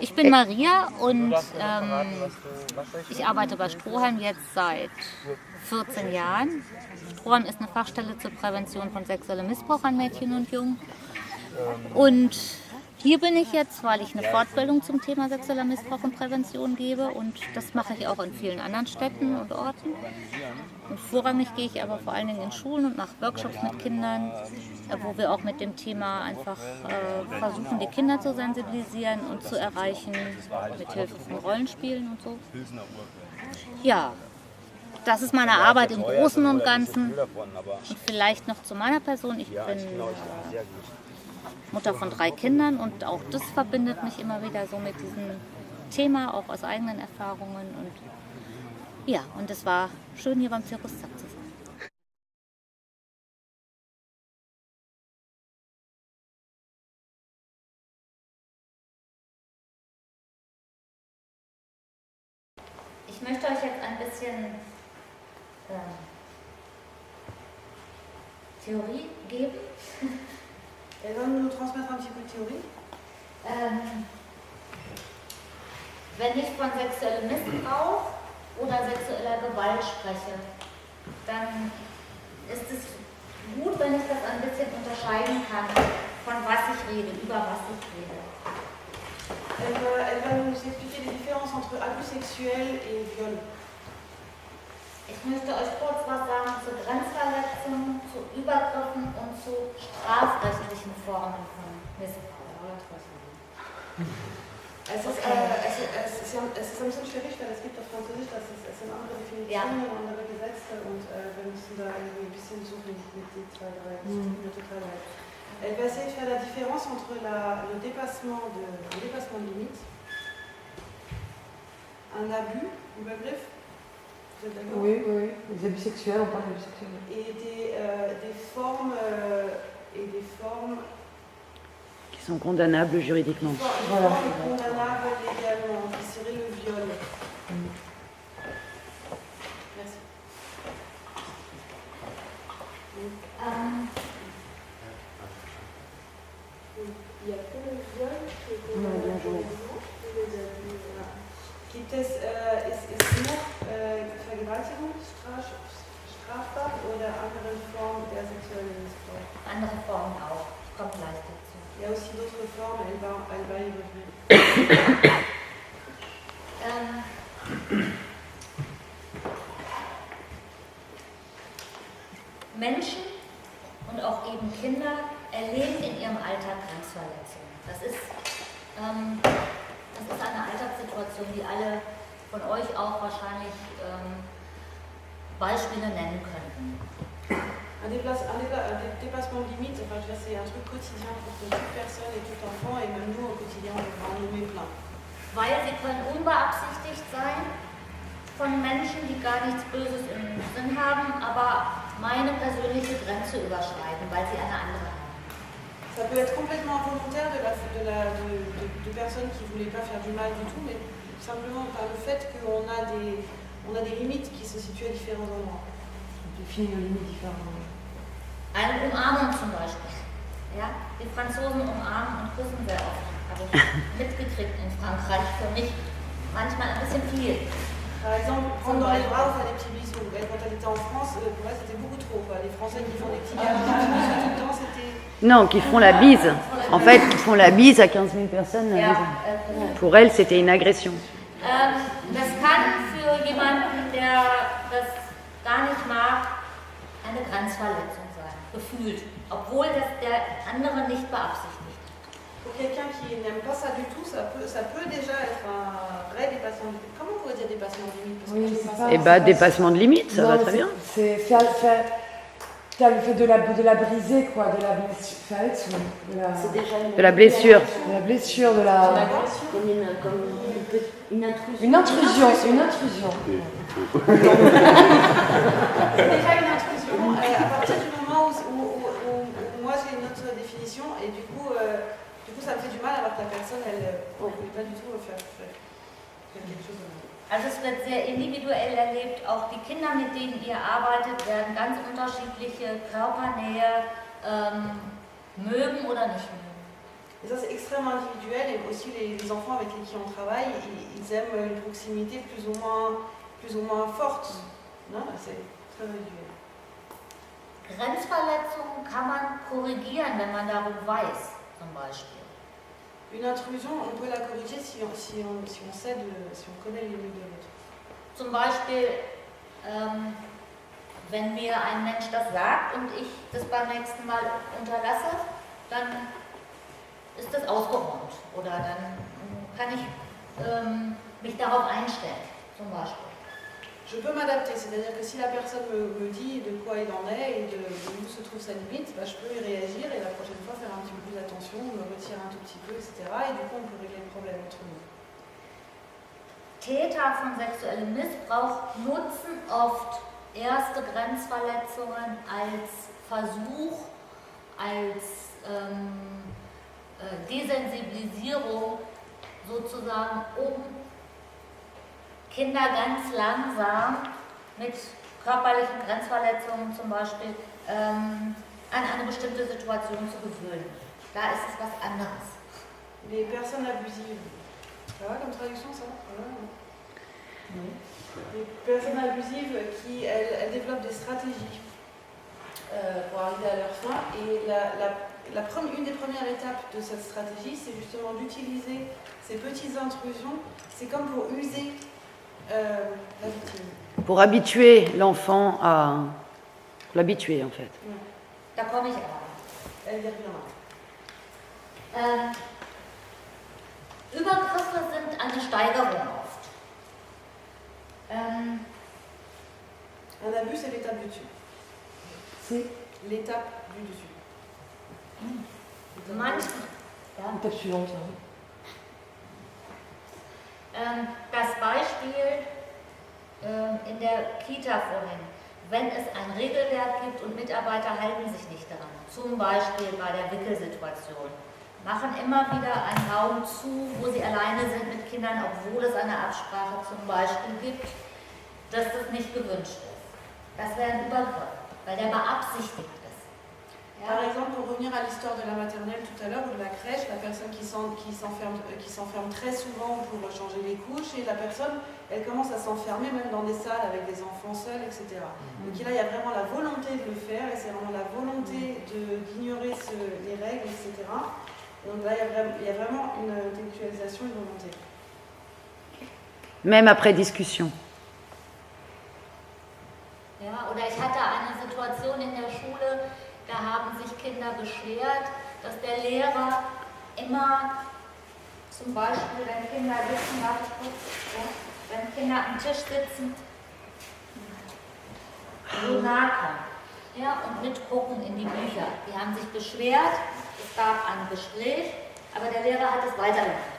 Ich bin Maria und ich arbeite bei Stroheim jetzt seit 14 Jahren. Stroheim ist eine Fachstelle zur Prävention von sexuellem Missbrauch an Mädchen und Jungen. Und hier bin ich jetzt, weil ich eine Fortbildung zum Thema sexueller Missbrauch und Prävention gebe, und das mache ich auch in vielen anderen Städten und Orten. Und vorrangig gehe ich aber vor allen Dingen in Schulen und mache Workshops mit Kindern, wo wir auch mit dem Thema einfach versuchen, die Kinder zu sensibilisieren und zu erreichen, mit Hilfe von Rollenspielen und so. Ja, das ist meine Arbeit im Großen und Ganzen. Und vielleicht noch zu meiner Person. Ich bin Mutter von 3 Kindern und auch das verbindet mich immer wieder so mit diesem Thema, auch aus eigenen Erfahrungen. Und ja, und es war schön, hier beim Circus Zack zu sein. Ich möchte euch jetzt ein bisschen Theorie geben. Elle va nous transmettre un petit peu de Théorie. Wenn ich von sexuellem Missbrauch oder sexueller Gewalt spreche, dann ist es gut, wenn ich das ein bisschen unterscheiden kann, von was ich rede, über was ich rede. Elle va nous expliquer les différences entre abus sexuels et viol. Ich möchte euch kurz was sagen zu Grenzverletzungen, zu Übergriffen und zu strafrechtlichen Formen von Missbrauch. Es ist ein bisschen schwierig, weil es gibt auf Französisch, es sind andere Definitionen, andere Gesetze und wir müssen da irgendwie ein bisschen suchen mit die 2, 3. Das tut mir total leid. Elle va essayer de faire la différence entre le dépassement de limite, un abus, Übergriff. Oui, les abus sexuels, on parle d'abus sexuels. Et des formes qui sont condamnables juridiquement. Voilà. Condamnables légalement, qui serait le viol. Merci. Il n'y a que le viol qui est condamnable. Gibt es, ist nur Vergewaltigung strafbar oder andere Formen der sexuellen Missbrauch? Andere Formen auch. Ich komme gleich dazu. Il y a aussi d'autres formes, elle va y revenir. Menschen und auch eben Kinder erleben in ihrem Alltag Grenzverletzungen. Das ist eine Alltagssituation, die alle von euch auch wahrscheinlich Beispiele nennen könnten. Un dépassement de limite, enfin, c'est un truc quotidien pour toute personne et tout enfant, et même nous au quotidien, on va en nommer plein. Weil sie können unbeabsichtigt sein von Menschen, die gar nichts Böses im Sinn haben, aber meine persönliche Grenze überschreiten, weil sie eine andere haben. Ça peut être complètement involontaire de personnes qui ne voulaient pas faire du mal du tout, mais simplement par le fait qu'on a des limites qui se situent à différents endroits. On définit nos limites différemment. Eine Umarmung zum Beispiel. Ja? Die Franzosen umarmen und küssen sehr oft. Habe ich mitgekriegt in Frankreich. Für mich manchmal ein bisschen viel. Par exemple, prendre dans les bras ou faire des petits bisous. Quand elle était en France, pour elle c'était beaucoup trop. Les Français qui font des petits bisous tout le temps, c'était... Non, qui font la bise. En fait, qui font la bise à 15 000 personnes. Ja, Pour elle, c'était une agression. Das kann für jemanden, der das gar nicht mag, eine Grenzverletzung sein, gefühlt, obwohl das der andere nicht beabsichtigt. Pour quelqu'un qui n'aime pas ça du tout, ça peut déjà être un vrai dépassement de limite. Comment on pourrait dire dépassement de limite? Eh bien, dépassement de limite, ça va très bien. C'est faire le fait de la briser, quoi, de la blessure. De la blessure. De la blessure, de la... Une intrusion. C'est déjà une intrusion à partir du moment où moi j'ai une autre définition et du coup ça me fait du mal alors que la personne elle ne voulait pas du tout faire quelque chose. Also es wird sehr individuell erlebt. Auch die Kinder, mit denen ihr arbeitet, werden ganz unterschiedliche Körpernähe mögen oder nicht mögen. Et ça, c'est extrêmement individuel. Et aussi, les enfants avec qui on travaille, ils aiment une proximité plus ou moins forte. Non, c'est très individuel. Grenzverletzungen kann man korrigieren, wenn man darum weiß, zum Beispiel. Une intrusion, on peut la corriger si on connaît les limites de l'autre. Zum Beispiel, wenn mir ein Mensch das sagt und ich das beim nächsten Mal unterlasse, dann ist das ausgeräumt. Oder dann kann ich mich darauf einstellen, zum Beispiel. Je peux m'adapter, c'est-à-dire que si la personne me dit de quoi il en est et où se trouve sa limite, je peux y réagir et la prochaine fois faire un petit peu plus attention, me retirer un tout petit peu, etc. Et du coup, on peut régler le problème entre nous. Täter von sexuellem Missbrauch nutzen oft erste Grenzverletzungen als Versuch, als Desensibilisierung sozusagen, um Kinder ganz langsam mit körperlichen Grenzverletzungen zum Beispiel an eine bestimmte Situation zu gewöhnen. Da ist es was anderes. Les personnes abusives. Ça va comme traduction, ça? Oui. Les personnes abusives qui elles développent des stratégies pour arriver à leur fin. Et une des premières étapes de cette stratégie, c'est justement d'utiliser ces petites intrusions. C'est comme pour user la victime. Pour habituer l'enfant à... Pour l'habituer, en fait. Ouais. Da komme ich aber. Elle y reviendra. Übergriffe sind eine Steigerung oft. Un abus, c'est l'étape du dessus. C'est L'étape du dessus. l'étape suivante. Das Beispiel in der Kita vorhin. Wenn es ein Regelwerk gibt und Mitarbeiter halten sich nicht daran, zum Beispiel bei der Wickelsituation, machen immer wieder einen Raum zu, wo sie alleine sind mit Kindern, obwohl es eine Absprache zum Beispiel gibt, dass das nicht gewünscht ist. Das wäre ein Übergriff, weil der beabsichtigt ist. Ja? Par exemple, pour revenir à l'histoire de la maternelle tout à l'heure ou de la crèche, la personne qui s'enferme très souvent pour changer les couches et la personne, elle commence à s'enfermer même dans des salles avec des enfants seuls, etc. Donc là, il y a vraiment la volonté de le faire et c'est vraiment la volonté d'ignorer les règles, etc. Donc là, il y a vraiment une intellectualisation, une volonté. Même après discussion. Ja, oder ich hatte eine Situation in der Schule, da haben sich Kinder beschwert, dass der Lehrer immer, zum Beispiel, wenn Kinder sitzen, wenn Kinder am Tisch sitzen, so nah kommen, ja, und mitgucken in die Bücher. Die haben sich beschwert, es gab ein Gespräch, aber der Lehrer hat es weitergemacht.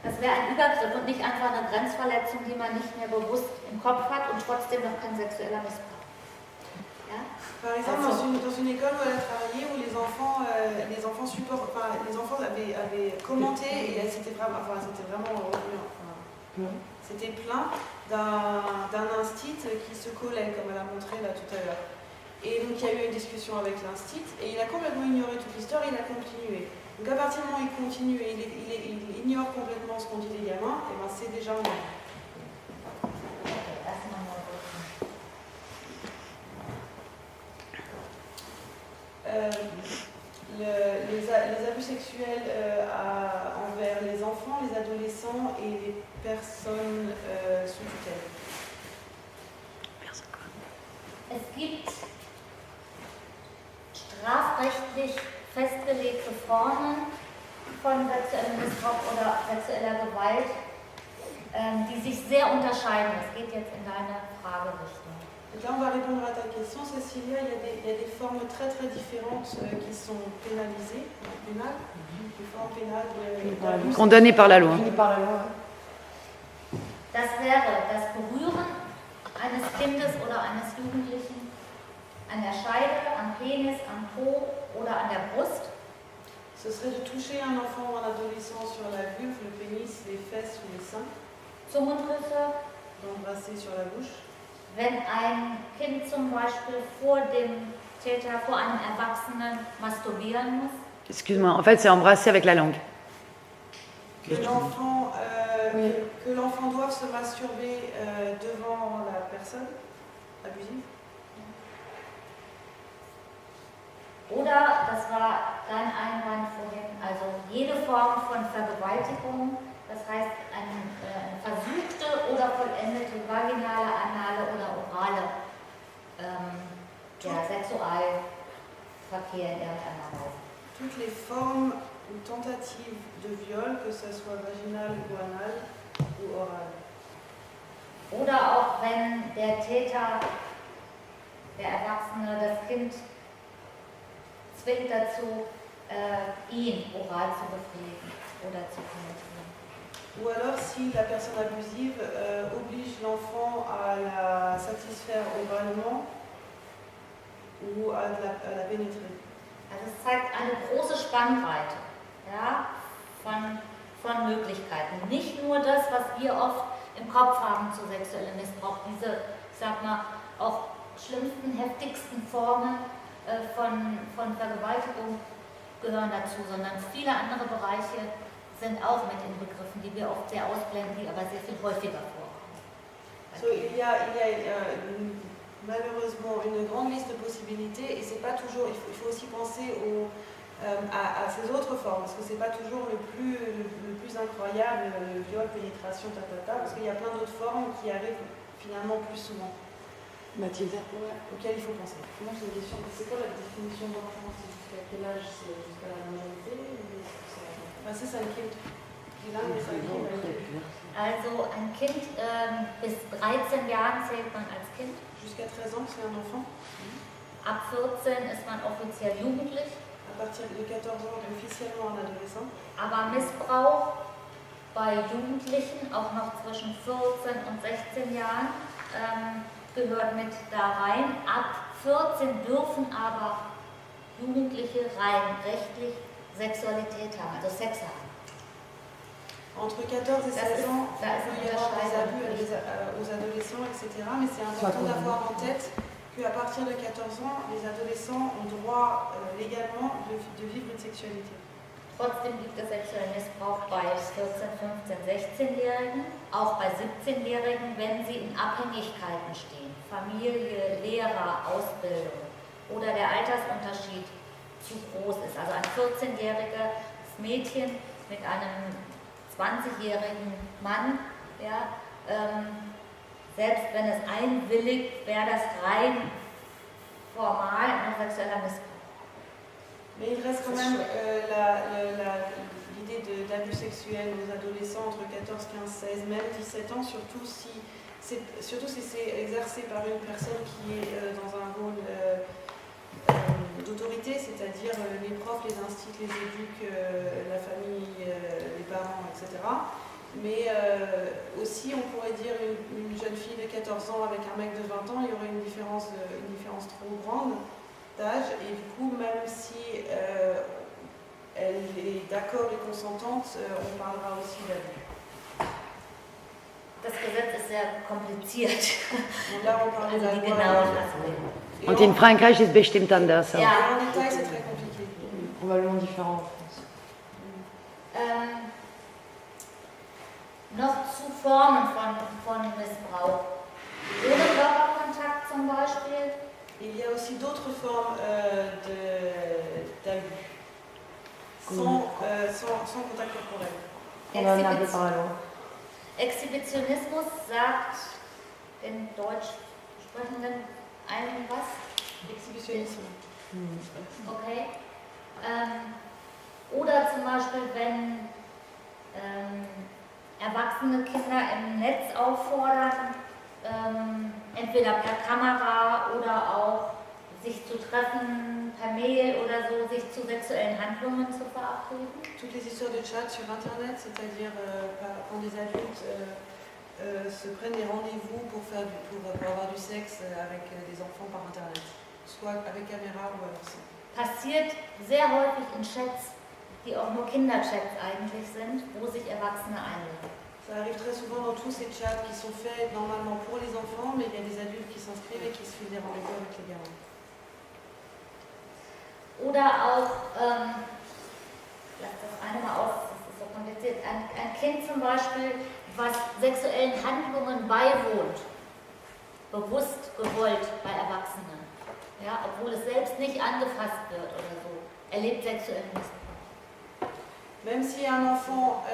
Das wäre ein Übergriff und nicht einfach eine Grenzverletzung, die man nicht mehr bewusst im Kopf hat und trotzdem noch kein sexueller Missbrauch. Ja? Par exemple, dans une école où elle a travaillé, où les enfants avaient commenté et c'était vraiment c'était plein d'un instit qui se collait, comme elle a montré là tout à l'heure. Et donc il y a eu une discussion avec l'instit et il a complètement ignoré toute l'histoire et il a continué. Donc à partir du moment où il continue et il ignore complètement ce qu'ont dit les gamins, et ben c'est déjà un mal. Les abus sexuels envers les enfants, les adolescents et les personnes sous tutelle. Es gibt strafrechtlich festgelegte Formen von sexuellem Missbrauch oder sexueller Gewalt, die sich sehr unterscheiden. Das geht jetzt in deine Fragerichtung. Donc là, on va répondre à ta question, Cécilia. Il y a des formes très très différentes qui sont pénalisées, pénales, des formes pénales. Condamnées par la loi. Das wäre das Berühren eines Kindes oder eines Jugendlichen an der Scheide, am Penis, am Po oder an der Brust. Ce serait de toucher un enfant ou un adolescent sur la vulve, le pénis, les fesses ou les seins. Zungenrisse. D'embrasser sur la bouche. Wenn ein Kind zum Beispiel vor dem Täter, vor einem Erwachsenen masturbieren muss. Excuse-moi, en fait, c'est embrasser avec la langue. Que l'enfant doive se masturber devant la personne abusive. Oder, das war dein Einwand vorhin, also jede Form von Vergewaltigung, das heißt eine versuchte oder vollendete vaginale, anale oder orale Sexualverkehr in irgendeiner Weise. Toutes les formes ou tentatives de viol, que ce soit vaginal ou anal ou oral. Oder auch wenn der Täter, der Erwachsene, das Kind zwingt dazu, ihn oral zu befriedigen oder zu penetrieren. Ou alors si la personne abusive oblige l'enfant à la satisfaire oralement ou à la pénétrer. Also es zeigt eine große Spannbreite, ja, von Möglichkeiten. Nicht nur das, was wir oft im Kopf haben zu sexuellem Missbrauch, diese, ich sag mal, auch schlimmsten, heftigsten Formen von Vergewaltigung gehören dazu, sondern viele andere Bereiche sind auch mit inbegriffen, die wir oft sehr ausblenden, die aber sehr viel häufiger vorkommen. So, il y a malheureusement une grande liste de possibilités et c'est pas toujours, il faut aussi penser à ces autres formes parce que c'est pas toujours le plus incroyable, le viol, pénétration, parce qu'il y a plein d'autres formes qui arrivent finalement plus souvent. Mathilde. Auxquelles il faut penser. Moi j'ai une question, c'est quoi la définition d'enfant? C'est jusqu'à quel âge? C'est jusqu'à la majorité ou c'est un kind. Wie lange ist ein Kind? Also ein Kind bis 13 Jahren zählt man als Kind. Jusqu'à 13 ans, c'est un enfant. Ab 14 ist man offiziell jugendlich. À partir de 14 ans, officiellement un adolescent. Aber Missbrauch bei Jugendlichen, auch noch zwischen 14 und 16 Jahren, gehört mit da rein. Ab 14 dürfen aber Jugendliche rein rechtlich Sexualität haben, also Sex haben. Entre 14 et 16 ans, il peut y avoir des abus aux adolescents, etc. Mais c'est important d'avoir en tête qu'à partir de 14 ans, les adolescents ont droit légalement de vivre une sexualité. Trotzdem gibt es sexuellen Missbrauch bei 14, 15, 16-Jährigen, auch bei 17-Jährigen, wenn sie in Abhängigkeiten stehen. Familie, Lehrer, Ausbildung oder der Altersunterschied zu groß ist. Also ein 14-jähriges Mädchen mit einem 20-jährigen Mann, ja, selbst wenn es einwilligt, wäre das rein formal ein sexueller Missbrauch. Mais il reste quand même l'idée d'abus sexuels aux adolescents entre 14, 15, 16, même 17 ans, surtout si c'est exercé par une personne qui est dans un rôle d'autorité, c'est-à-dire les profs, les instituts, les éduques, la famille, les parents, etc. Mais aussi, on pourrait dire une jeune fille de 14 ans avec un mec de 20 ans, il y aurait une différence trop grande d'âge. Et du coup, même si elle est d'accord et consentante, on parlera aussi d'abus. Das Gesetz ist sehr kompliziert. Und là, on parle de la loi. Und in Frankreich ist bestimmt anders. Ja. En détail, c'est très compliqué. Probablement différent en France. Noch zu Formen von Missbrauch. Ohne Körperkontakt zum Beispiel. Il y a aussi d'autres formes d'abus, sans contact corporel. On en a parlé. Exhibitionismus sagt in Deutsch sprechenden einen was? Exhibitionisme. Okay. Oder zum Beispiel, wenn erwachsene Kinder im Netz auffordern, entweder per Kamera oder auch sich zu treffen per Mail oder so, sich zu sexuellen Handlungen zu verabreden. Toutes les histoires de chat sur Internet, c'est-à-dire quand des adultes se prennent des rendez-vous pour avoir du sexe avec des enfants par Internet, soit avec caméra ou alors sans. Passiert sehr häufig in Chats, die auch nur Kinderchats eigentlich sind, wo sich Erwachsene einladen. Ça arrive très souvent dans tous ces chats qui sont faits normalement pour les enfants, mais il y a des adultes qui s'inscrivent et qui se filent des rendez-vous avec les gamins. Oder auch lass das eine mal aus, das ist so kompliziert. Ein Kind zum Beispiel, was sexuellen Handlungen beiwohnt, bewusst gewollt bei Erwachsenen, ja, obwohl es selbst nicht angefasst wird oder so, erlebt sexuellen Missbrauch. Même si un enfant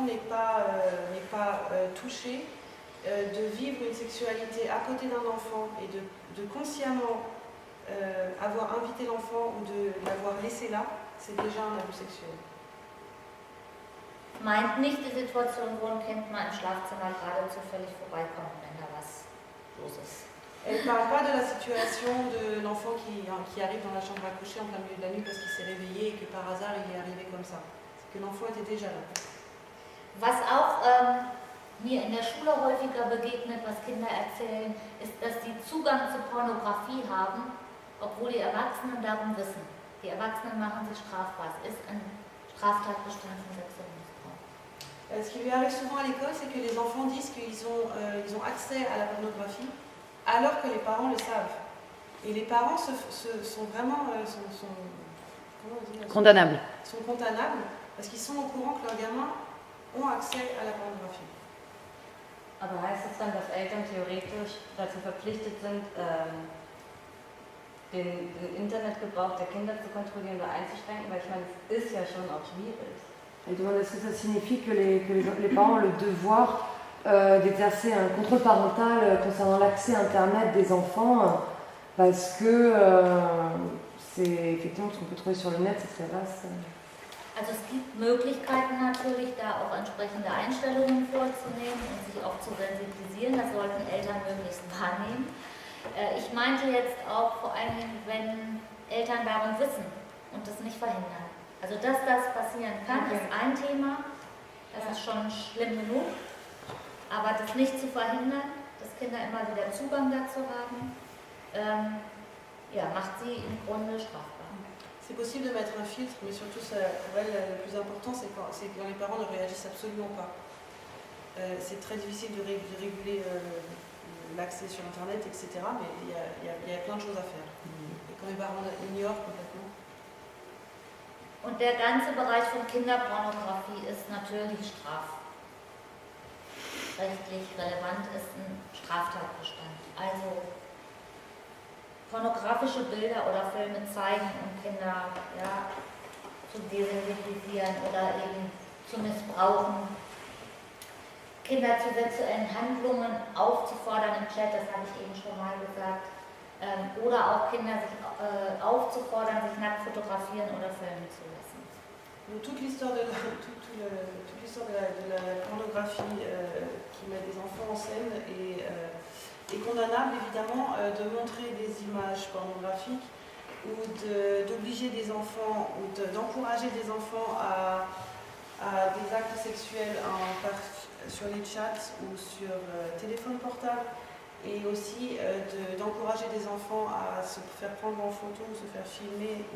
n'est pas touché, de vivre une sexualité à côté d'un enfant et de consciemment avoir invité l'enfant ou de l'avoir laissé là, c'est déjà un abus sexuel. Meint nicht die Situation, wo ein Kind mal im Schlafzimmer gerade zufällig vorbeikommt, wenn da was los ist. Elle ne parle pas de la situation de l'enfant qui arrive dans la chambre à coucher en plein milieu de la nuit parce qu'il s'est réveillé et que par hasard il est arrivé comme ça. C'est que l'enfant était déjà là. Was auch mir in der Schule häufiger begegnet, was Kinder erzählen, ist, dass sie Zugang zur Pornografie haben, obwohl die Erwachsenen darum wissen. Die Erwachsenen machen sich strafbar. Es ist ein Straftatbestand von sexuellem Missbrauch. Ce qui lui arrive souvent à l'école, c'est que les enfants disent qu'ils ont accès à la pornographie alors que les parents le savent. Et les parents sont vraiment Condamnable. sont condamnables parce qu'ils sont au courant que leurs gamins ont accès à la pornographie. Aber heißt das dann, dass Eltern theoretisch dazu verpflichtet sind, den Internetgebrauch der Kinder zu kontrollieren oder einzuschränken? Weil ich meine, es ist ja schon auch schwierig. Elle demande est-ce que ça signifie que les parents ont le devoir d'exercer un contrôle parental concernant l'accès Internet des enfants parce que c'est effectivement ce qu'on peut trouver sur le net, c'est très vaste. Also es gibt Möglichkeiten natürlich, da auch entsprechende Einstellungen vorzunehmen und sich auch zu sensibilisieren. Das sollten Eltern möglichst wahrnehmen. Ich meinte jetzt auch vor allen Dingen, wenn Eltern darum wissen und das nicht verhindern. Also dass das passieren kann, ist ein Thema. Das ist schon schlimm genug. Aber das nicht zu verhindern, dass Kinder immer wieder Zugang dazu haben, macht sie im Grunde strafbar. C'est possible de mettre un filtre, mais surtout pour elle, le plus important, c'est quand les parents ne réagissent absolument pas. C'est très difficile de réguler l'accès sur Internet, etc. Mais il y a plein de choses à faire. Et quand les parents ignorent complètement. Und der ganze Bereich von Kinderpornografie ist natürlich strafrechtlich relevant, ist ein Straftatbestand. Also pornografische Bilder oder Filme zeigen, um Kinder zu desensibilisieren oder eben zu missbrauchen. Kinder zu sexuellen Handlungen aufzufordern im Chat, das habe ich eben schon mal gesagt. Oder auch Kinder sich aufzufordern, sich nackt fotografieren oder filmen zu lassen. Donc toute l'histoire de la pornographie qui met des enfants en scène est condamnable évidemment de montrer des images pornographiques ou d'obliger des enfants ou d'encourager des enfants à des actes sexuels sur les chats ou sur téléphone portable et aussi d'encourager des enfants à se faire prendre en photo ou se faire filmer.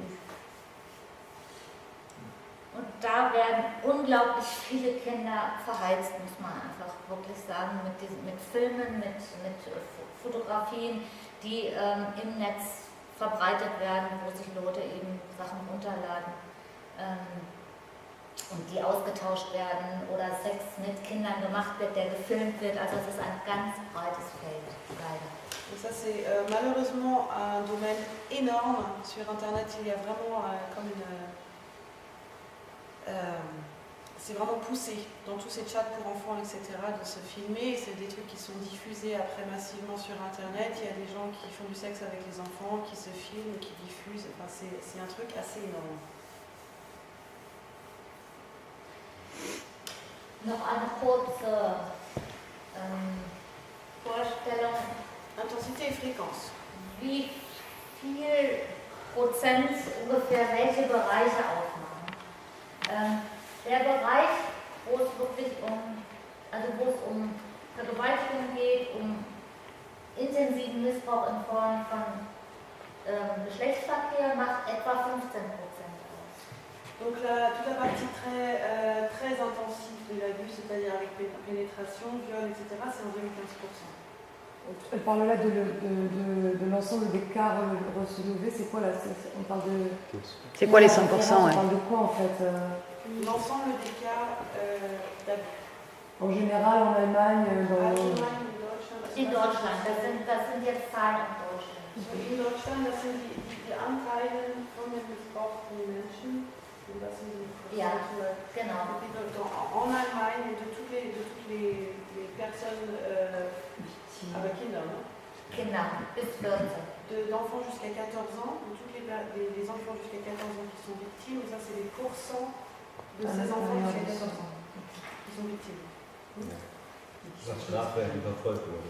Und da werden unglaublich viele Kinder verheizt, muss man einfach wirklich sagen, mit Filmen, mit Fotografien, die im Netz verbreitet werden, wo sich Leute eben Sachen runterladen und die ausgetauscht werden oder Sex mit Kindern gemacht wird, der gefilmt wird. Also es ist ein ganz breites Feld, leider. Et ça c'est malheureusement un domaine énorme. Sur Internet, il y a vraiment comme c'est vraiment poussé dans tous ces chats pour enfants, etc., de se filmer. C'est des trucs qui sont diffusés après massivement sur Internet. Il y a des gens qui font du sexe avec les enfants, qui se filment, qui diffusent. Enfin, c'est un truc assez énorme. Noch eine kurze Vorstellung. Intensité et fréquence. Wie viel Prozent ungefähr welche Bereiche ausmachen? Der Bereich, wo es wirklich um Vergewaltigung geht, um intensiven Missbrauch in Form von Geschlechtsverkehr, macht etwa 15% aus. Donc toute la partie très intensive de l'abus, c'est-à-dire avec pénétration, viol, etc., c'est environ 15%. Elle parle là de l'ensemble des cas relevés. C'est quoi là? On parle de. C'est quoi les 100%? On Ouais. parle de quoi en fait? L'ensemble des cas d'abus. En général, en Allemagne, Allgemein in Deutschland. In Deutschland, das sind jetzt Zahlen in Deutschland. In Deutschland, das sind die Anteile von den missbrauchten Menschen. Und das sind die Ja, genau. En Allemagne, de toutes les personnes avec Kinder, non? Kinder bis 14. D'enfants jusqu'à 14 ans, de tous les enfants jusqu'à 14 ans qui sont victimes, et ça c'est les pourcents de ces enfants jusqu'à 14 ans qui sont victimes. Das strafrechtlich verfolgt wurde.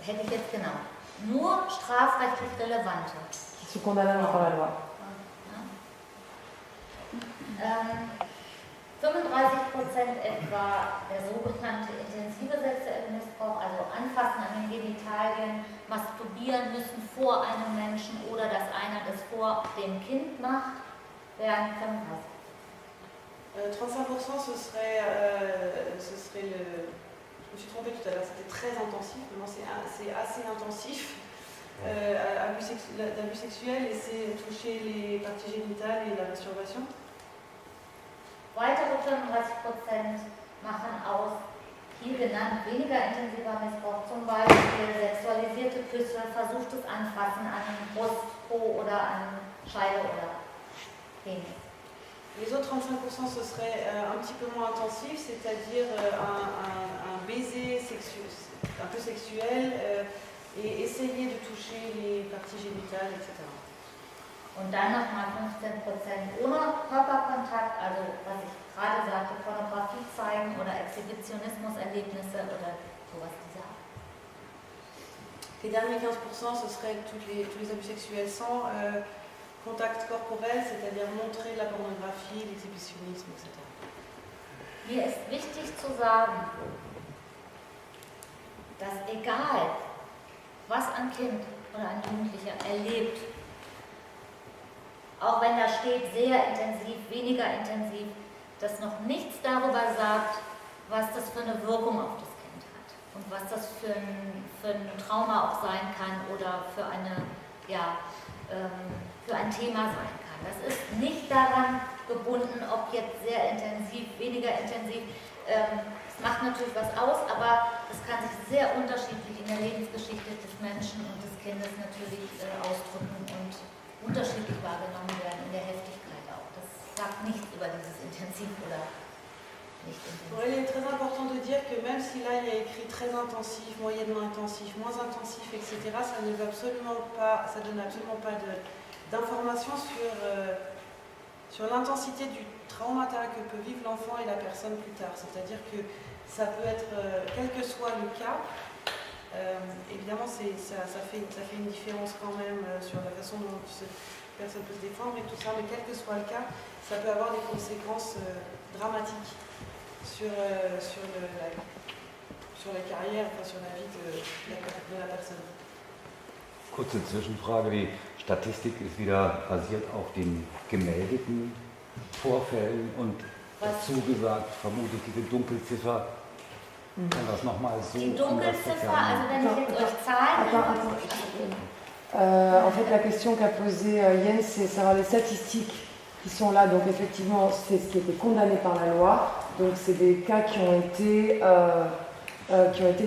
Hätte ich jetzt genau. Nur strafrechtlich relevante. qui sont condamnables par la loi. 35% etwa der sogenannte intensive sexuelle Missbrauch, also Anfassen an den Genitalien, Masturbieren müssen vor einem Menschen oder dass einer das vor dem Kind macht, wären 35. 35% ce serait le... Je me suis trompée tout à l'heure, c'était très intensif, maintenant c'est assez intensif. D'abus sexuels et c'est toucher les parties génitales et la masturbation. Weitere 35% machen aus, hier genannt, weniger intensiver Missbrauch, zum Beispiel sexualisierte Küsse, versuchtes Anfassen an Brust, Po oder an Scheide oder Penis. Les autres 35% ce serait un petit peu moins intensif, c'est-à-dire un baiser un peu sexuel et essayer de toucher les parties génitales, etc. Und dann nochmal 15% ohne Körperkontakt, also was ich gerade sagte, Pornografie zeigen oder Exhibitionismus-Erlebnisse oder sowas dieser Art. Les derniers 15% ce serait tous les abus sexuels sans contact corporel, c'est-à-dire montrer la pornographie, l'exhibitionnisme, etc. Mir ist wichtig zu sagen, dass egal, was ein Kind oder ein Jugendlicher erlebt, auch wenn da steht sehr intensiv, weniger intensiv, das noch nichts darüber sagt, was das für eine Wirkung auf das Kind hat und was das für ein Trauma auch sein kann oder für ein Thema sein kann. Das ist nicht daran gebunden, ob jetzt sehr intensiv, weniger intensiv. Es macht natürlich was aus, aber es kann sich sehr unterschiedlich in der Lebensgeschichte des Menschen und des Kindes natürlich ausdrücken und unterschiedlich wahrgenommen werden in der Heftigkeit auch. Das sagt nichts über dieses intensiv oder nicht intensiv. Pour elle, il est très important de dire que même si là il y a écrit très intensif, moyennement intensif, moins intensif, etc., ça ne veut absolument pas, ça donne absolument pas d'informations sur l'intensité du traumata que peut vivre l'enfant et la personne plus tard. C'est-à-dire que ça peut être, quel que soit le cas, évidemment ça fait une différence quand même sur la façon dont cette personne peut se défendre et tout ça, mais quel que soit le cas, ça peut avoir des conséquences dramatiques sur la carrière, enfin, sur la vie de la personne. Kurze Zwischenfrage, die Statistik ist wieder basiert auf den gemeldeten Vorfällen und dazu gesagt, vermutlich diese Dunkelziffer. Kann das nochmal so Die Dunkelziffer, also wenn ich jetzt euch Zahlen... En fait, la question qu'a posée Jens, c'est savoir les statistiques qui sont là. Donc, effectivement, c'est ce qui était condamné par la loi. Donc, c'est des cas qui ont été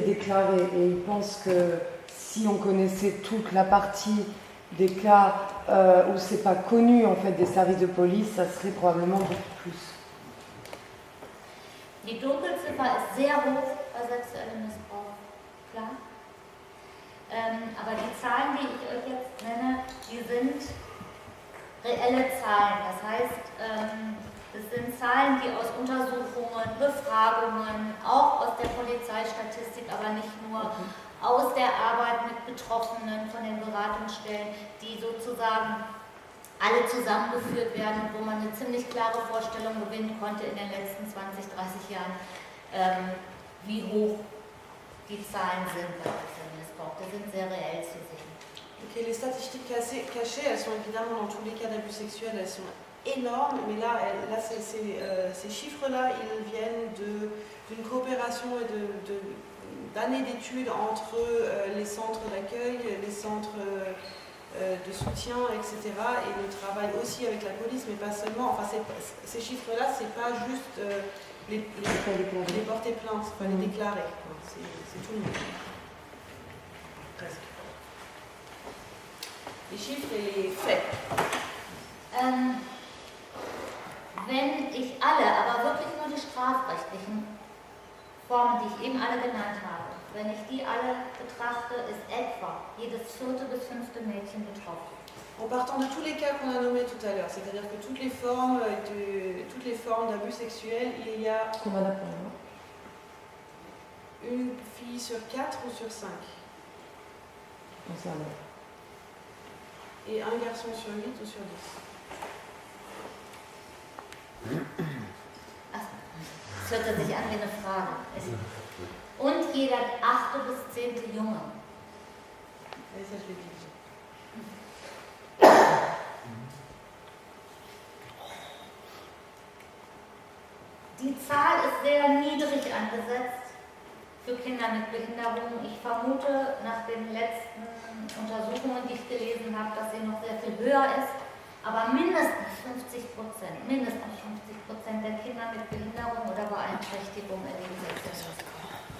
déclarés. Et il pense que si on connaissait toute la partie des cas où c'est pas connu en fait des services de police, ça serait probablement beaucoup plus. Die Dunkelziffer ist sehr hoch bei sexuellem Missbrauch, klar. Aber die Zahlen, die ich euch jetzt nenne, die sind reelle Zahlen. Das heißt, es sind Zahlen, die aus Untersuchungen, Befragungen, auch aus der Polizeistatistik, aber nicht nur, aus der Arbeit mit Betroffenen von den Beratungsstellen, die sozusagen alle zusammengeführt werden, wo man eine ziemlich klare Vorstellung gewinnen konnte in den letzten 20, 30 Jahren, wie hoch die Zahlen sind bei sexuellem Missbrauch. Die sind sehr reell zu sehen. Okay, les statistiques cachées, elles sont évidemment dans tous les cas d'abus sexuels, elles sont énormes, mais là ces chiffres-là, ils viennent d'une coopération et d'années d'études entre les centres d'accueil, les centres de soutien, etc. Et le travail aussi avec la police, mais pas seulement. Enfin, ces chiffres-là, c'est pas juste les porter plainte, enfin, les déclarer. C'est tout le monde. Presque. Les chiffres et les faits. Wenn ich alle, aber wirklich nur die strafrechtlichen Formen, die ich eben alle genannt habe, wenn ich die alle betrachte, ist etwa jedes 4. bis 5. Mädchen betroffen. En partant de tous les cas qu'on a nommés tout à l'heure, c'est-à-dire que toutes les formes d'abus sexuels, il y a une fille sur 4 ou sur 5. Et un garçon sur 8 ou sur 10. Das hört sich an wie eine Frage. Und jeder 8. bis 10. Junge. Et ça, je l'ai dit. Die Zahl ist sehr niedrig angesetzt für Kinder mit Behinderungen. Ich vermute nach den letzten Untersuchungen, die ich gelesen habe, dass sie noch sehr viel höher ist. Aber mindestens 50% der Kinder mit Behinderung oder Beeinträchtigung erleben Sexismus.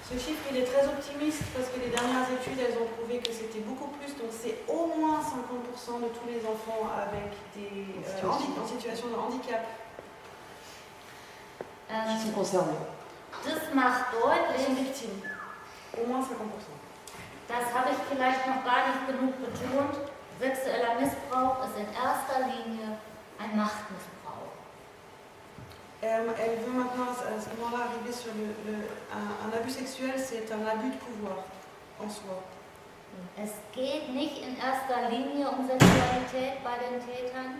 Ce chiffre il est très optimiste parce que les dernières études elles ont prouvé que c'était beaucoup plus, donc c'est au moins 50% de tous les enfants avec des en situation de handicap qui sont concernés. Das macht deutlich, sont victimes. Au moins 50%. Das habe ich vielleicht noch gar nicht genug betont. Sexueller Missbrauch ist in erster Linie ein Machtmissbrauch. Elle veut maintenant à ce moment-là arriver sur un abus sexuel, c'est un abus de pouvoir en soi. Es geht nicht in erster Linie um Sexualität bei den Tätern.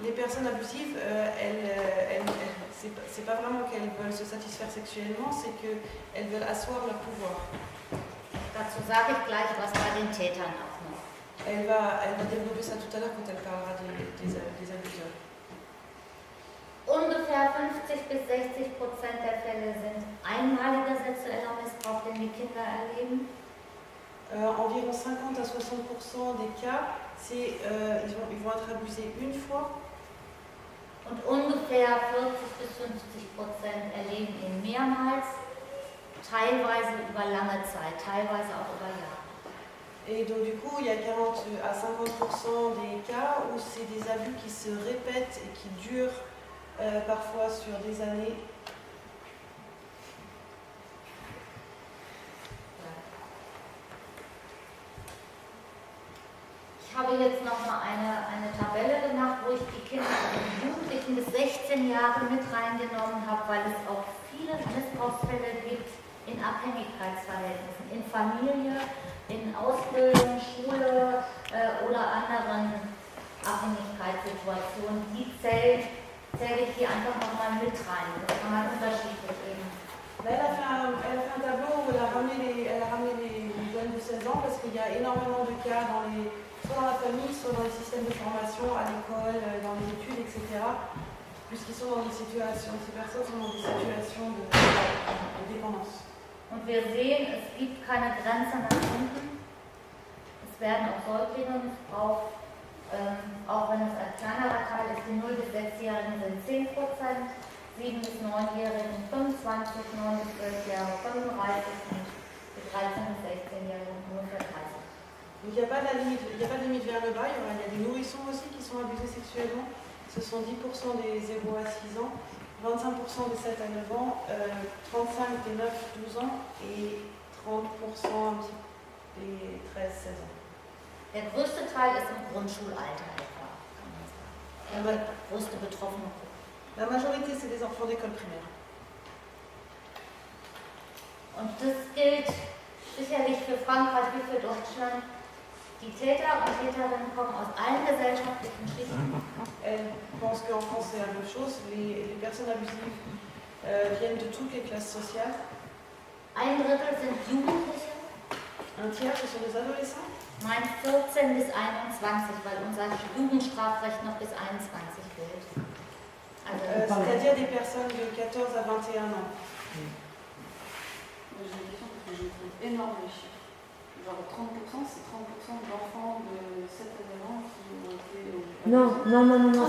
Les personnes abusives, c'est pas vraiment qu'elles veulent se satisfaire sexuellement, c'est qu'elles veulent asseoir leur pouvoir. Dazu sage ich gleich was bei den Tätern auch noch. Elle va développer ça tout à l'heure quand elle parlera des abuseurs. Ungefähr 50 bis 60% der Fälle sind einmaliger sexueller Missbrauch, den die Kinder erleben. Environ 50 à 60% des cas, ils vont être abusés une fois. Und ungefähr 40 bis 50% erleben ihn mehrmals, teilweise über lange Zeit, teilweise auch über Jahre. Et donc du coup, il y a 40 à 50% des cas où c'est des abus qui se répètent et qui durent parfois sur des années. Ich habe jetzt noch mal eine Tabelle gemacht, wo ich die Kinder und Jugendlichen bis 16 Jahre mit reingenommen habe, weil es auch viele Missbrauchsfälle gibt in Abhängigkeitsverhältnissen, in Familie, in Ausbildung, Schule oder anderen Abhängigkeitssituationen. Die zähle ich hier einfach nochmal mit rein. Das kann man unterschiedlich eben. Là, elle a fait un tableau où elle a ramené les jeunes de 16 ans parce qu'il y a énormément de cas soit dans la famille, soit dans les systèmes de formation, à l'école, dans les études, etc. Puisqu'ils sont dans des situations, ces personnes sont dans des situations de dépendance. Und wir sehen, es gibt keine Grenze nach unten. Es werden auch Säuglinge missbraucht, auch wenn es ein kleinerer Teil ist. Die 0- bis 6-Jährigen sind 10%, 7- bis 9-Jährigen 25%, 9- bis 12 Jahre 35% und die 13- bis 16-Jährigen ungefähr 30%. Donc il n'y a pas de limite vers le bas, il y a des nourrissons aussi qui sont abusés sexuellement. Ce sont 10% des 0 à 6 ans, 25% des 7 à 9 ans, 35% des 9-12 ans et 30% des 13-16 ans. Der größte Teil ist im Grundschulalter etwa, kann man sagen. Der größte betroffene Gruppe. La majorité, c'est des enfants d'école primaire. Und das gilt sicherlich für Frankreich wie für Deutschland. Die Täter und Täterinnen kommen aus allen gesellschaftlichen Schichten. Elle pense qu'en France, c'est la même chose. Les personnes abusives viennent de toutes les classes sociales. Ein Drittel sind Jugendliche. Un tiers, ce sont des adolescents. Mein 14 bis 21, weil unser Jugendstrafrecht noch bis 21 gilt. Also, C'est-à-dire des personnes de 14 à 21 ans. pose une question parce que je les trouve énormes les chiffres. Genre 30%, c'est 30% d'enfants de 7 ans qui ont été... Non,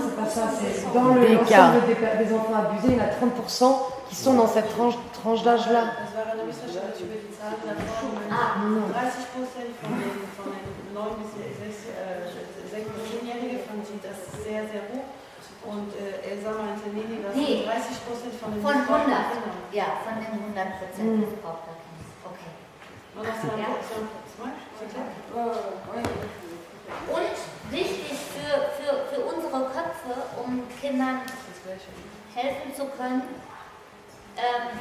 c'est pas ça. C'est dans Des l'ensemble des enfants abusés, il y en a 30% qui sont dans cette tranche d'âge-là. Es waren nämlich so schön, über die Zahlen davor. Non. 30% von den 9- bis 16-Jährigen fanden sie das sehr, sehr hoch. Und Elsa meinte, nee, das sind 30% von den Von 100. Kindern. Ja, von den 100% Missbrauchlerkindern. Okay. Non, non, c'est important. C'est clair. Und wichtig für unsere Köpfe, um Kindern helfen zu können,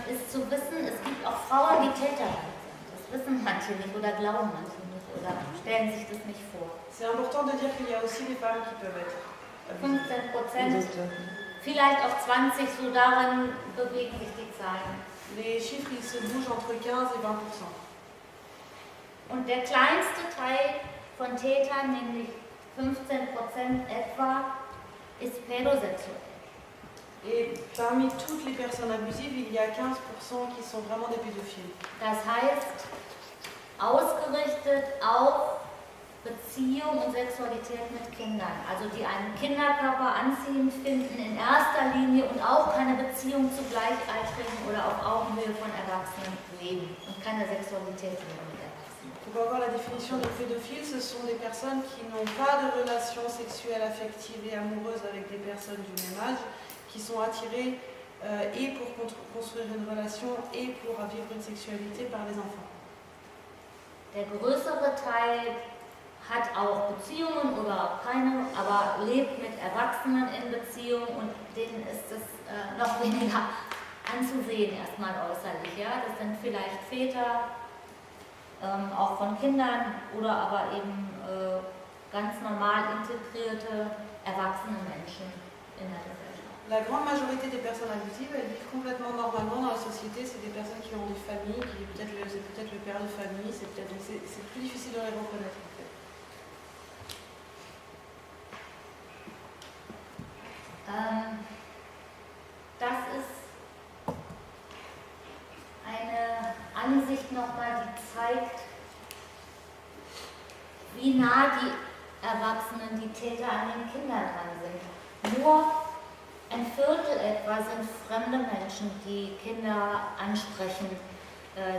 ist zu wissen, es gibt auch Frauen, die Täterinnen sind. Das wissen manche nicht oder glauben manche nicht oder stellen sich das nicht vor. C'est important de dire qu'il y a aussi des femmes qui peuvent être abusées. 15%, vielleicht auch 20%, so darin bewegen sich die Zahlen. Les chiffres, ils se bougent entre 15 et 20%. Und der kleinste Teil von Tätern, nämlich 15% etwa, ist pädosexuell. Et parmi toutes les personnes abusives, il y a 15% qui sont vraiment des pédophiles. Das heißt, ausgerichtet auf Beziehung und Sexualität mit Kindern. Also die einen Kinderkörper anziehend finden in erster Linie und auch keine Beziehung zu Gleichaltrigen oder auf Augenhöhe von Erwachsenen leben und keine Sexualität leben mit Erwachsenen. Pour avoir la définition de pédophile, ce sont des personnes qui n'ont pas de relations sexuelles, affectives et amoureuses avec des personnes du même âge, qui sont attirées et pour construire une relation et pour vivre une sexualité par les enfants. Der größere Teil hat auch Beziehungen oder auch keine, aber lebt mit Erwachsenen in Beziehung und denen ist es noch weniger anzusehen, erstmal äußerlich. Ja? Das sind vielleicht Väter, auch von Kindern oder aber eben ganz normal integrierte erwachsene Menschen in der Gesellschaft. La grande majorité des personnes abusives, elles vivent complètement normalement dans la société. C'est des personnes qui ont des familles, c'est peut-être le père de famille, c'est plus difficile de les reconnaître en fait. Das ist eine Ansicht nochmal, die zeigt, wie nah die Erwachsenen, die Täter an den Kindern dran sind. Nur ein Viertel etwa sind fremde Menschen, die Kinder ansprechen,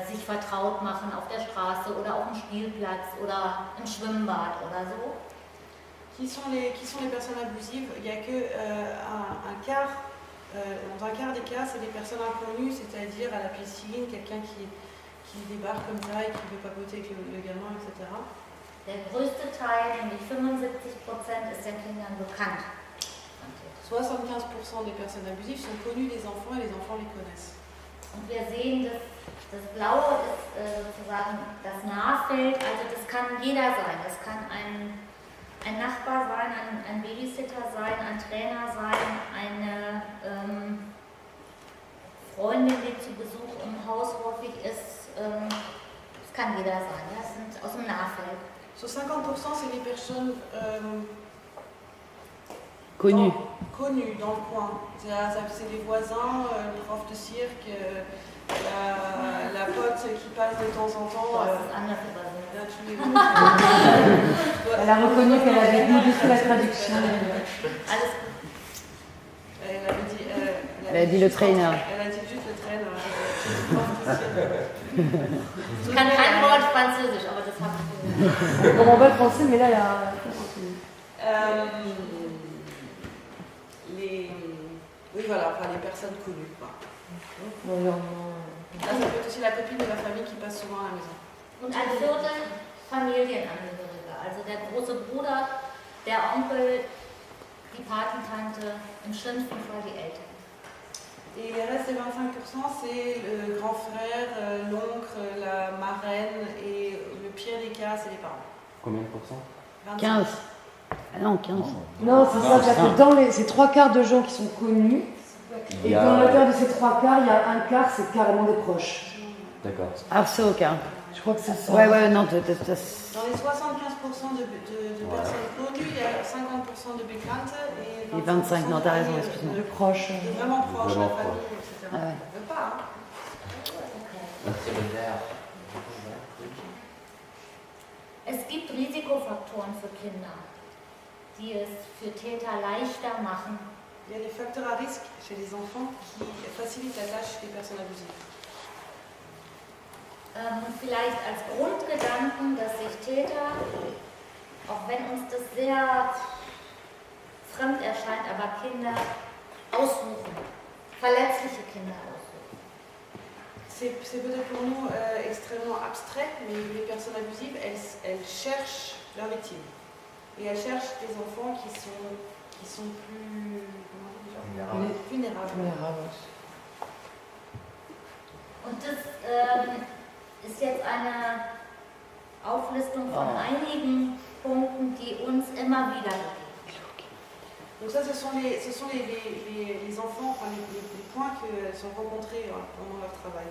sich vertraut machen auf der Straße oder auf dem Spielplatz oder im Schwimmbad oder so. Qui sont les personnes abusives? Il n'y a que un quart, dans un quart des cas, c'est des personnes inconnues, c'est-à-dire à la piscine, quelqu'un qui débarque comme ça et qui veut papoter avec le gamin, etc. Der größte Teil, nämlich 75%, ist den Kindern bekannt. 75% des personnes abusives sont connues des enfants et les enfants les connaissent. Und wir sehen, dass das Blaue ist sozusagen das Nahfeld, also das kann jeder sein. Das kann ein Nachbar sein, ein Babysitter sein, ein Trainer sein, eine Freundin, die zu Besuch im Haus häufig ist. Das kann jeder sein, ja? Das sind aus dem Nahfeld. Sur 50%, c'est des personnes Connu. connues dans le coin. C'est les voisins, le prof de cirque, la pote qui passe de temps en temps. Das ist anders übersetzt. Elle a reconnu qu'elle avait modifié la traduction. Alles gut. Elle a dit le trainer. Elle a dit juste le trainer. Ich kann kein Wort Französisch, aber das habe ich. Je comprends pas le français, mais là, il y a... Oui, voilà, enfin les personnes connues. Quoi. L'environnement. Là, ça peut être aussi la copine de la famille qui passe souvent à la maison. Und ein Viertel Familienangehörige, also der große Bruder, der Onkel, die Patentante, im schlimmsten Fall die Eltern. Et le reste des 25%, c'est le grand frère, l'oncle, la marraine et le pire des cas, c'est les parents. Combien de pourcents? 15. Ah non, 15. Non, c'est ça, c'est-à-dire que dans ces trois quarts de gens qui sont connus, et dans l'intérieur de ces trois quarts, il y a un quart, c'est carrément des proches. D'accord. Ah, c'est au cas. Je crois que c'est ça. Ouais, non, Dans les 75% de personnes connues, il y a 50% de bekannte et 25, non, t'as raison, excuse-moi. De proches. De vraiment proches, Vraiment la famille, etc. Ah ouais. On ne veut pas, hein. Es gibt Risikofaktoren für Kinder, die es für Täter leichter machen. Il y a des facteurs à risque chez les enfants qui facilitent la tâche des personnes abusives. Und vielleicht als Grundgedanken, dass sich Täter, auch wenn uns das sehr fremd erscheint, aber Kinder aussuchen, verletzliche Kinder aussuchen. C'est peut-être pour nous extrêmement abstrait, mais les personnes abusives, elles cherchent leurs victimes. Et elles cherchent des enfants qui sont plus vulnérables. Und das ist jetzt eine Auflistung von einigen Punkten, die uns immer wieder begegnen. Donc ça, ce sont les enfants, enfin les points qu'ils ont rencontrés pendant leur travail.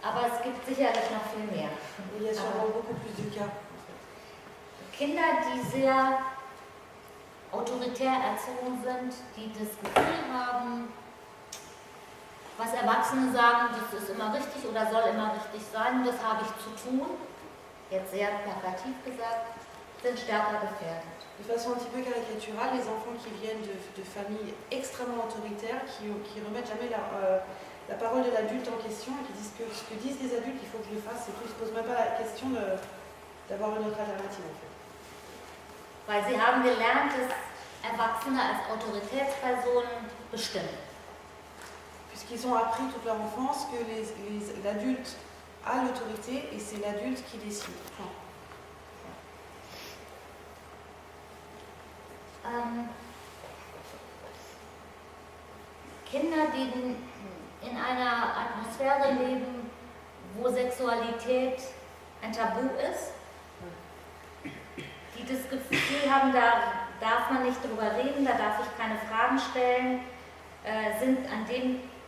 Aber es gibt sicherlich noch viel mehr. Il y a sûrement beaucoup plus de cas. Kinder, die sehr autoritär erzogen sind, die das Gefühl haben, was Erwachsene sagen, das ist immer richtig oder soll immer richtig sein, das habe ich zu tun, jetzt sehr plakativ gesagt, sind stärker gefährdet. De façon un petit peu caricaturale, les enfants qui viennent de familles extrêmement autoritaires, qui remettent jamais la parole de l'adulte en question et qui disent que ce que disent les adultes, il faut que je le fasse, et tout, ils ne se posent même pas la question d'avoir une autre alternative en fait. Weil sie haben gelernt, dass Erwachsene als Autoritätspersonen bestimmen. Puisqu'ils ont appris toute leur enfance que l'adulte a l'autorité et c'est l'adulte qui décide. Enfin. Kinder, die in einer Atmosphäre leben, wo Sexualität ein Tabu ist, die das Gefühl haben, da darf man nicht drüber reden, da darf ich keine Fragen stellen, sind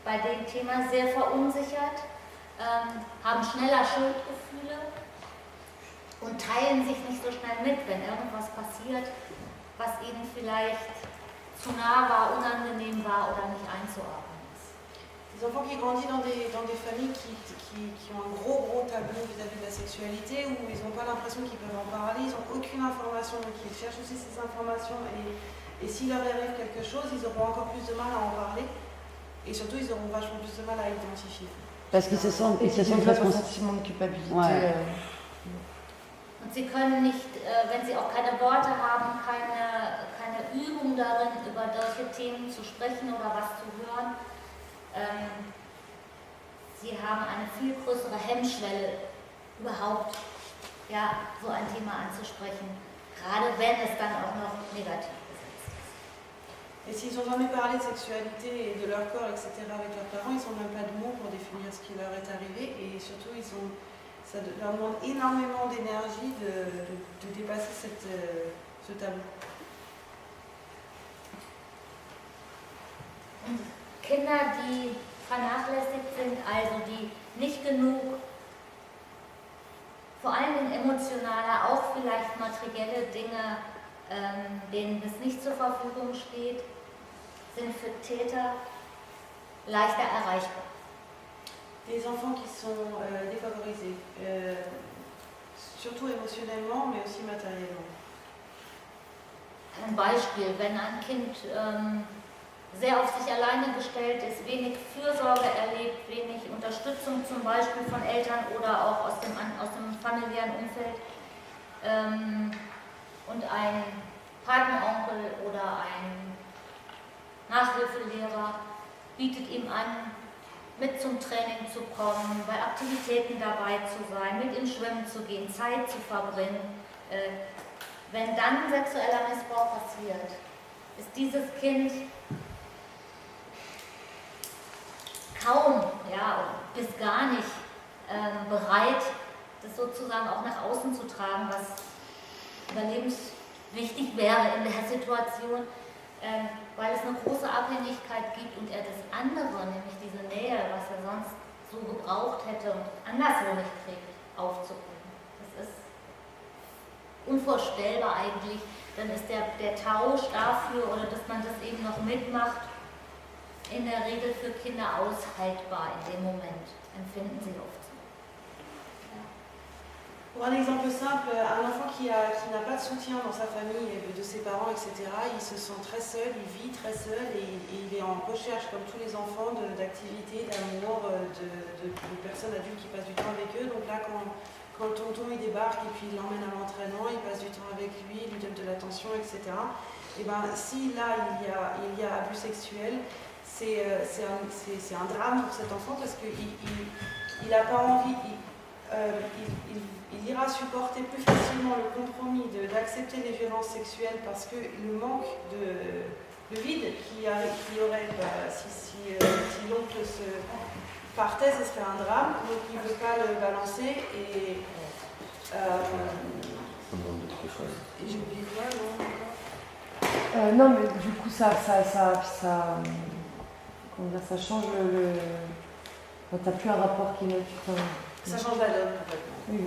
bei dem Thema sehr verunsichert, haben schneller Schuldgefühle und teilen sich nicht so schnell mit, wenn irgendwas passiert, was ihnen vielleicht zu nah war, unangenehm war oder nicht einzuordnen ist. Les enfants qui grandissent dans des familles qui ont un gros tabou vis-à-vis de la sexualité, où ils n'ont pas l'impression qu'ils peuvent en parler, ils n'ont aucune information, donc ils cherchent aussi ces informations, et s'il leur arrive quelque chose, ils auront encore plus de mal à en parler, et surtout ils auront vachement plus de mal à identifier. Parce qu'ils se sentent responsables. Sentiment de culpabilité. Ouais. Und sie können nicht, wenn sie auch keine Worte haben, keine Übung darin, über solche Themen zu sprechen oder was zu hören. Sie haben eine viel größere Hemmschwelle, überhaupt so ein Thema anzusprechen, gerade wenn es dann auch noch negativ besetzt ist. Et s'ils n'ont jamais parlé de sexualité et de leur corps, etc. avec leurs parents, ils n'ont même pas de mots pour définir ce qui leur est arrivé, et surtout ça leur demande énormément d'énergie de dépasser ce tabou. Und Kinder, die vernachlässigt sind, also die nicht genug, vor allen Dingen emotionale, auch vielleicht materielle Dinge, denen das nicht zur Verfügung steht, sind für Täter leichter erreichbar. Des enfants qui sont défavorisés, surtout émotionnellement, mais aussi matériellement. Ein Beispiel, wenn ein Kind sehr auf sich alleine gestellt ist, wenig Fürsorge erlebt, wenig Unterstützung zum Beispiel von Eltern oder auch aus dem familiären Umfeld und ein Patenonkel oder ein Nachhilfelehrer bietet ihm an, mit zum Training zu kommen, bei Aktivitäten dabei zu sein, mit ihm schwimmen zu gehen, Zeit zu verbringen. Wenn dann sexueller Missbrauch passiert, ist dieses Kind kaum bis gar nicht bereit, das sozusagen auch nach außen zu tragen, was überlebenswichtig wäre in der Situation, weil es eine große Abhängigkeit gibt und er das andere, nämlich diese Nähe, was er sonst so gebraucht hätte und anderswo nicht kriegt, aufzubringen. Das ist unvorstellbar eigentlich. Dann ist der Tausch dafür oder dass man das eben noch mitmacht, in der Regel für Kinder aushaltbar in dem Moment, empfinden sie oft so. Pour un exemple simple, un enfant qui n'a pas de soutien dans sa famille, de ses parents, etc., il se sent très seul, il vit très seul et il est en recherche, comme tous les enfants, d'activités, d'amour, de personnes adultes qui passent du temps avec eux. Donc là, quand le tonton il débarque et puis il l'emmène à l'entraînement, il passe du temps avec lui, il lui donne de l'attention, etc. Et ben si là il y a abus sexuel, c'est un drame pour cet enfant parce qu'il n'a pas envie, il ira supporter plus facilement le compromis d'accepter les violences sexuelles parce que le manque de vide qu'il y aurait si l'oncle partait, ce serait un drame, donc il ne veut pas le balancer et j'ai oublié quoi, non non, mais du coup, ça change t'as plus un rapport qui est ça change la donne, en fait. Oui,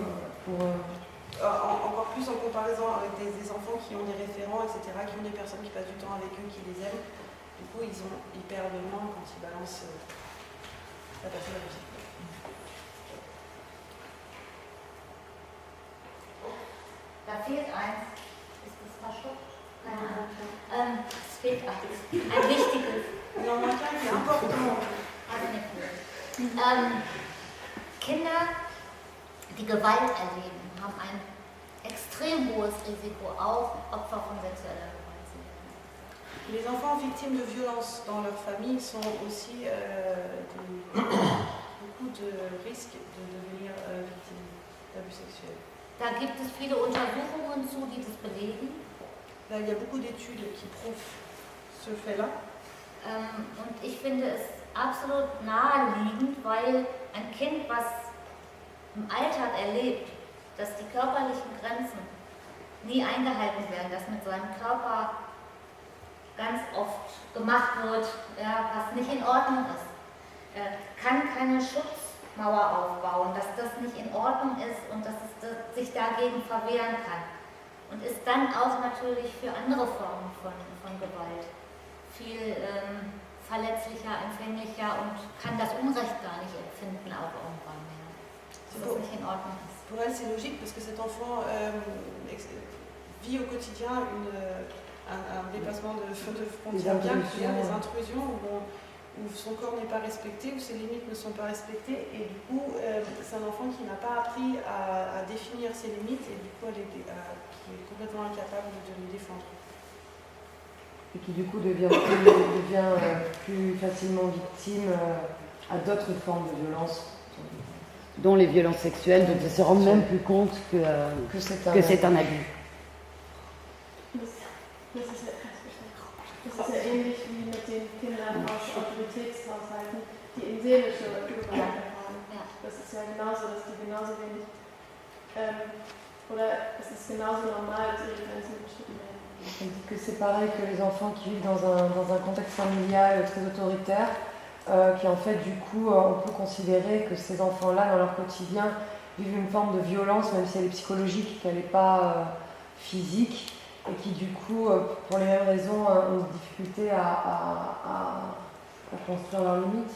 encore plus en comparaison avec des enfants qui ont des référents, etc., qui ont des personnes qui passent du temps avec eux, qui les aiment. Du coup, ils perdent moins quand ils balancent la personne abusée. Da fehlt eins. Ist das verschluckt? Keine Ahnung. Es fehlt eins. Ein wichtiges. Il en manque un qui est important. Kinder, die Gewalt erleben, haben ein extrem hohes Risiko, auch Opfer von sexueller Gewalt zu werden. Les enfants victimes de violences dans leur famille sont aussi beaucoup de risques de devenir victimes d'abus sexuels. Da gibt es viele Untersuchungen zu, die das belegen. Là, il y a beaucoup d'études qui prouvent ce fait-là. Und ich finde es absolut naheliegend, weil ein Kind, was im Alltag erlebt, dass die körperlichen Grenzen nie eingehalten werden, dass mit seinem Körper ganz oft gemacht wird, ja, was nicht in Ordnung ist, kann keine Schutzmauer aufbauen, dass das nicht in Ordnung ist und dass es sich dagegen verwehren kann. Und ist dann auch natürlich für andere Formen von Gewalt viel verletzlicher, empfänglicher und kann das Unrecht gar nicht empfinden, auch irgendwann mehr. Dass das nicht in Ordnung ist. Pour elle, c'est logique parce que cet enfant vit au quotidien un dépassement de frontières bien claires, des intrusions où son corps n'est pas respecté, où ses limites ne sont pas respectées. Et du coup, c'est un enfant qui n'a pas appris à définir ses limites et du coup, qui est complètement incapable de les défendre. Et qui du coup devient plus facilement victime à d'autres formes de violence. Dont les violences sexuelles, de ne se rendre même plus compte que c'est un abus. Das ist ja ähnlich wie mit den Kindern aus Autoritätshaushalten, die in seelische Gewalt erfahren. Das ist ja genauso, dass die genauso wenig, oder es ist genauso normal, dass ihre Grenzen überschritten werden. On dit que c'est pareil que les enfants qui vivent dans un contexte familial très autoritaire, qui en fait du coup on peut considérer que ces enfants-là dans leur quotidien vivent une forme de violence, même si elle est psychologique, qu'elle n'est pas physique, et qui du coup pour les mêmes raisons ont des difficultés à construire leurs limites.